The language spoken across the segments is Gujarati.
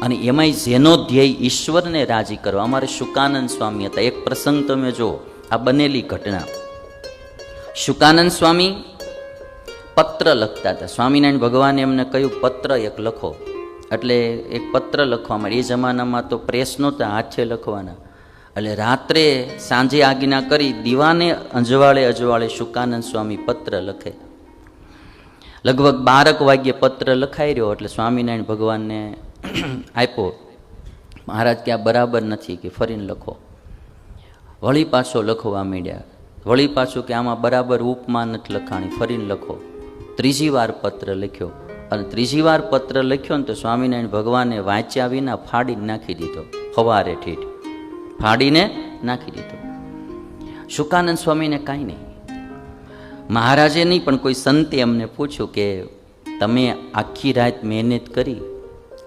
અને એમાંય જેનો ધ્યેય ઈશ્વરને રાજી કરવા. અમારે શુકાનંદ સ્વામી હતા. એક પ્રસંગ તમે જો, આ બનેલી ઘટના. શુકાનંદ સ્વામી પત્ર લખતા હતા. સ્વામિનારાયણ ભગવાને એમને કહ્યું પત્ર એક લખો. એટલે એક પત્ર લખવા માંડ્યા. એ જમાનામાં તો પ્રેસ નહોતા, હાથે લખવાના. એટલે રાત્રે સાંજે આજ્ઞા કરી દીવાને અજવાળે અજવાળે શુકાનંદ સ્વામી પત્ર લખે. લગભગ 12 વાગ્યે પત્ર લખાઈ રહ્યો એટલે સ્વામિનારાયણ ભગવાનને આપ્યો. મહારાજ કે આ બરાબર નથી, કે ફરીને લખો. વળી પાછો લખવા માંડ્યા. વળી પાછું કે આમાં બરાબર ઉપમા નથી લખાણી, ફરીને લખો. ત્રીજી વાર પત્ર લખ્યો. અને ત્રીજી વાર પત્ર લખ્યો ને તો સ્વામિનારાયણ ભગવાને વાંચ્યા વિના ફાડીને નાખી દીધો. સવારે ઠીઠ ફાડીને નાખી દીધો. શુકાનંદ સ્વામીને કાંઈ નહીં. મહારાજે નહીં પણ કોઈ સંતે એમને પૂછ્યું કે તમે આખી રાત મહેનત કરી,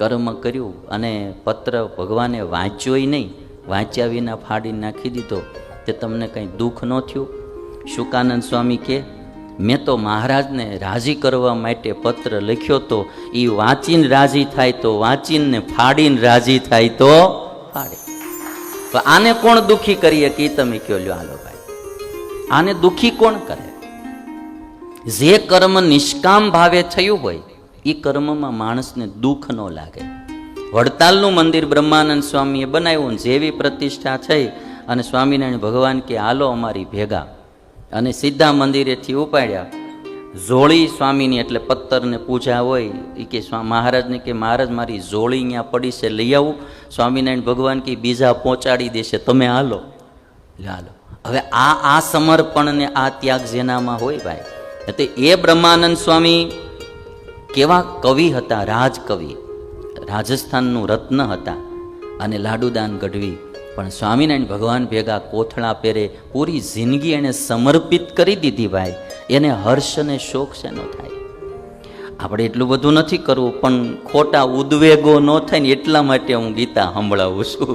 કર્મ કર્યું અને પત્ર ભગવાને વાંચ્યોય નહીં, વાંચ્યા વિના ફાડીને નાખી દીધો, તે તમને કંઈ દુઃખ ન થયું? શુકાનંદ સ્વામી કે મેં તો મહારાજને રાજી કરવા માટે પત્ર લખ્યો તો, એ વાંચીને રાજી થાય તો વાંચીને, ફાડીને રાજી થાય તો ફાડે. તો આને કોણ દુઃખી કરીએ કે તમે કયો? લ્યો હાલો ભાઈ, આને દુઃખી કોણ કરે? જે કર્મ નિષ્કામ ભાવે થયું હોય એ કર્મમાં માણસને દુઃખ ન લાગે. વડતાલનું મંદિર બ્રહ્માનંદ સ્વામીએ બનાવ્યું. જેવી પ્રતિષ્ઠા થઈ અને સ્વામિનારાયણ ભગવાન કે હાલો અમારી ભેગા, અને સીધા મંદિરેથી ઉપાડ્યા. જોળી સ્વામીની એટલે પત્તરને પૂજા હોય. એ કે મહારાજને કે મહારાજ મારી જોળી અહીંયા પડી છે, લઈ આવું. સ્વામિનારાયણ ભગવાન કે બીજા પહોંચાડી દેશે, તમે હાલો. હાલો. હવે આ સમર્પણ ને આ ત્યાગ જેનામાં હોય ભાઈ. એટલે એ બ્રહ્માનંદ સ્વામી કેવા કવિ હતા, રાજકવિ, રાજસ્થાનનું રત્ન હતા. અને લાડુદાન ગઢવી પણ સ્વામિનારાયણ ભગવાન ભેગા કોથળા પહેરે પૂરી જિંદગી એને સમર્પિત કરી દીધી ભાઈ. એને હર્ષ અને શોક શેનો થાય? આપણે એટલું બધું નથી કરવું, પણ ખોટા ઉદ્વેગો ન થાય ને એટલા માટે હું ગીતા સંભળાવું છું.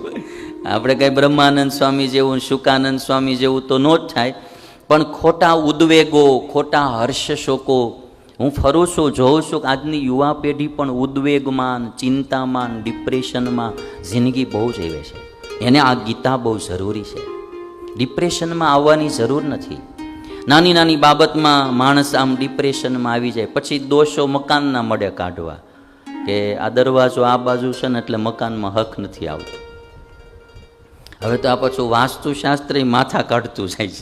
આપણે કંઈ બ્રહ્માનંદ સ્વામી જેવું, શુકાનંદ સ્વામી જેવું તો ન જ થાય, પણ ખોટા ઉદ્વેગો, ખોટા હર્ષ શોકો. હું ફરું છું, જોઉં છું કે આજની યુવા પેઢી પણ ઉદ્વેગમાં, ચિંતામાં, ડિપ્રેશનમાં જિંદગી બહુ જ આવે છે. એને આ ગીતા બહુ જરૂરી છે. ડિપ્રેશનમાં આવવાની જરૂર નથી. નાની નાની બાબતમાં માણસ આમ ડિપ્રેશનમાં આવી જાય, પછી દોષો મકાનના મળે કાઢવા કે આ દરવાજો આ બાજુ છે ને એટલે મકાનમાં હક નથી આવતો. હવે તો આ પાછું વાસ્તુશાસ્ત્ર માથા કાઢતું જાય છે.